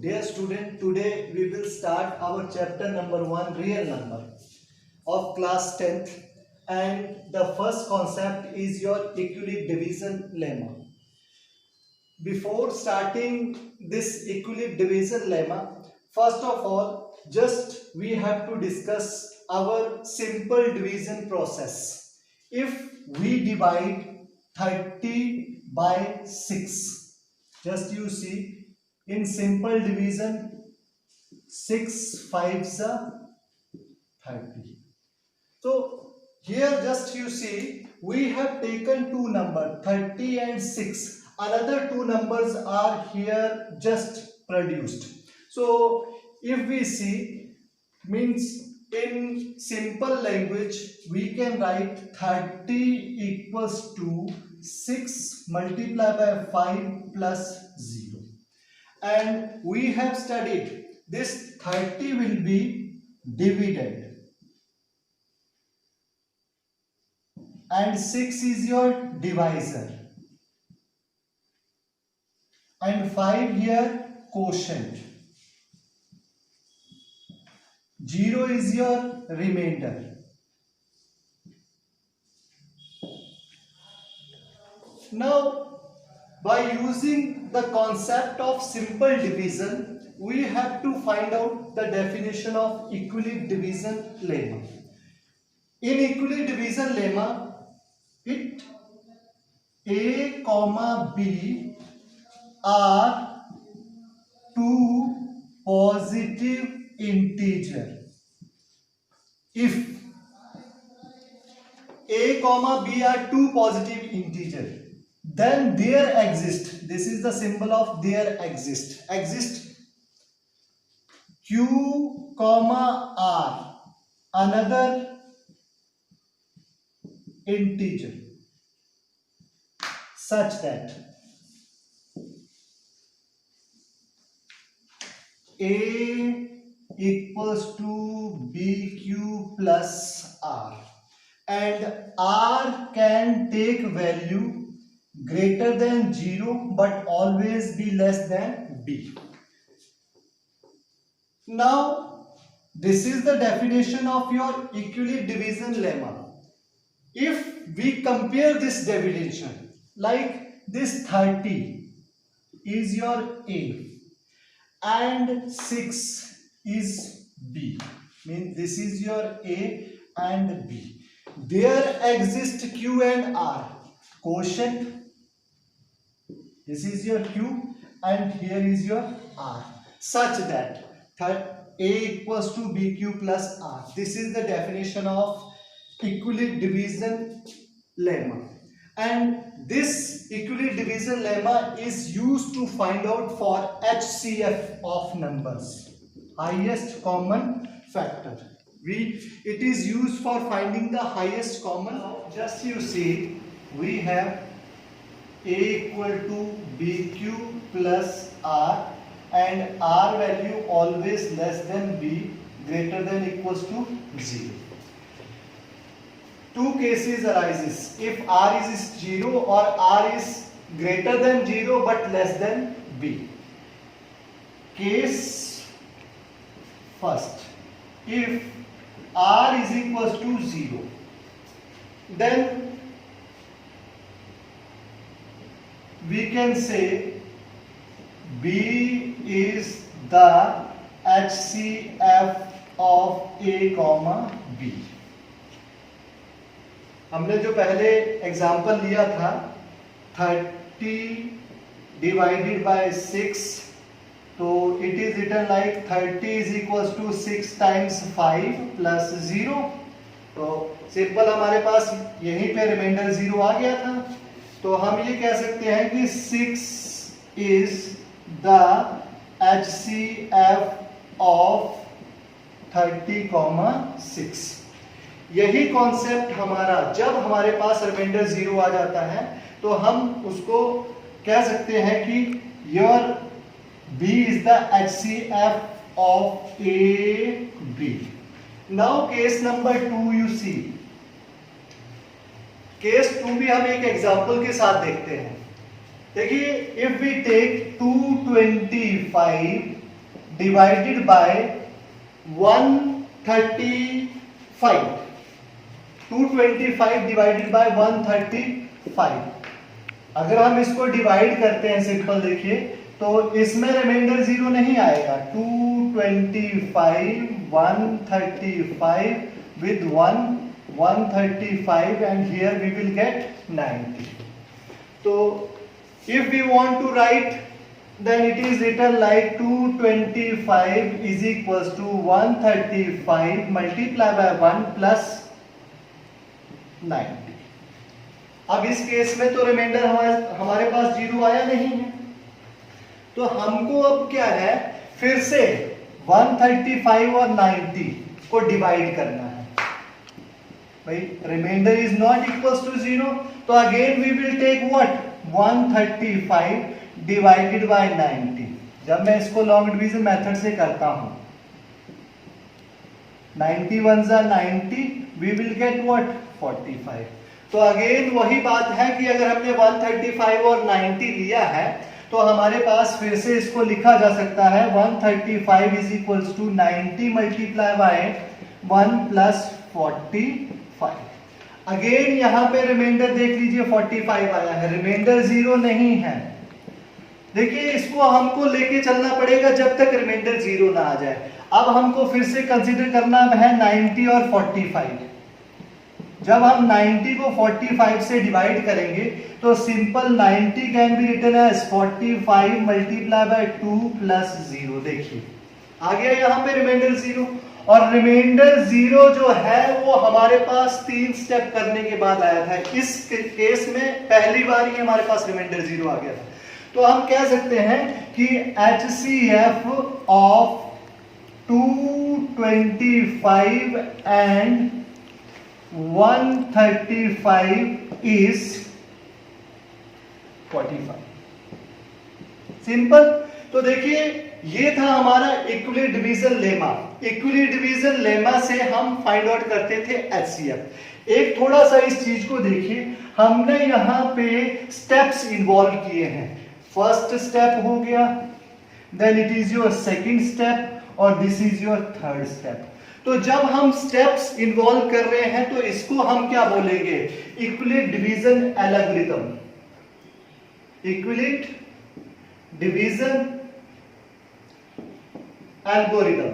Dear student, today we will start our chapter number 1, real number of class 10th, and the first concept is your equilibrium division lemma. Before starting this equilibrium division lemma, first of all, just we have to discuss our simple division process. If we divide 30 by 6, just you see, in simple division 6 5s are 30. So here just you see we have taken two numbers 30 and 6. Another two numbers are here just produced. So if we see, means in simple language we can write 30 equals to 6 multiplied by 5 plus 0. And we have studied this 30 will be divided and 6 is your divisor and 5 here quotient, 0 is your remainder. Now by using the concept of simple division, we have to find out the definition of equilibrium division lemma. In equilibrium division lemma, it A comma B are two positive integer. If A comma B are two positive integer, then there exist, this is the symbol of there exist Q comma R, another integer, such that A equals to BQ plus R, and R can take value greater than 0 but always be less than B. Now this is the definition of your equilibrium division lemma. If we compare this definition, like this 30 is your A and 6 is B, means this is your A and B. There exist Q and R, quotient, this is your Q and here is your R, such that A equals to BQ plus R. This is the definition of equilibrium division lemma, and this equilibrium division lemma is used to find out for HCF of numbers, highest common factor. It is used for finding the highest common. Just you see, we have A equal to BQ plus R and R value always less than B, greater than equals to 0. Two cases arises, if R is 0 or R is greater than 0 but less than B. Case first, if R is equals to 0, then we can say B is the HCF of A comma B. हमने जो पहले example लिया था 30 divided by 6, तो it is written like 30 is equals to 6 times 5 plus 0. तो simple हमारे पास यहीं पे रिमाइंडर 0 आ गया था, तो हम ये कह सकते हैं कि 6 इज द HCF ऑफ 30,6. यही कॉन्सेप्ट हमारा जब हमारे पास रिमाइंडर 0 आ जाता है तो हम उसको कह सकते हैं कि your B is the HCF of AB. Now case number 2 you see. Case 2 भी हम एक एग्जांपल के साथ देखते हैं. देखिए, if we take 225 divided by 135. 225 divided by 135. अगर हम इसको डिवाइड करते हैं सिंपल, देखिए तो इसमें रिमाइंडर जीरो नहीं आएगा. 225 135 with 135 and here we will get 90. So if we want to write, then it is written like 225 is equals to 135 multiplied by 1 plus 90. अब इस केस में तो रिमाइंडर हमारे पास जीरो आया नहीं है, तो हमको अब क्या है, फिर से 135 और 90 को डिवाइड करना है. भाई reminder is not equals to zero, तो again we will take what, 135 divided by 90. जब मैं इसको लॉन्ग डिवीजन मेथड से करता हूं, 90 1 जा 90, वी विल गेट व्हाट, 45. तो अगेन वही बात है कि अगर हमने 135 और 90 लिया है तो हमारे पास फिर से इसको लिखा जा सकता है 135 is equals to 90 multiply by 1 plus 45. Again यहां पे रिमाइंडर देख लीजिए 45 आया है, रिमाइंडर जीरो नहीं है. देखिए इसको हमको लेके चलना पड़ेगा जब तक रिमाइंडर जीरो ना आ जाए. अब हमको फिर से कंसीडर करना है 90 और 45. जब हम 90 को 45 से डिवाइड करेंगे तो simple 90 can be written as 45 multiply by 2 plus 0. देखिए आ गया यहाँ पे रिमाइंडर जीरो, और रिमाइंडर जीरो जो है वो हमारे पास 3 स्टेप करने के बाद आया था. इस केस में पहली बार ही हमारे पास रिमाइंडर जीरो आ गया था. तो हम कह सकते हैं कि HCF of 225 and 135 is 45. Simple. तो देखिए ये था हमारा इक्विली डिवीजन लेमा. इक्विली डिवीजन लेमा से हम फाइंड आउट करते थे HCF. एक थोड़ा सा इस चीज को देखिए, हमने यहां पे स्टेप्स इन्वॉल्व किए हैं. फर्स्ट स्टेप हो गया, then it is your second step, और this is your third step. तो जब हम स्टेप्स इन्वॉल्व कर रहे हैं तो इसको हम क्या बोलेंगे, Euclid division algorithm. Euclid division algorithm.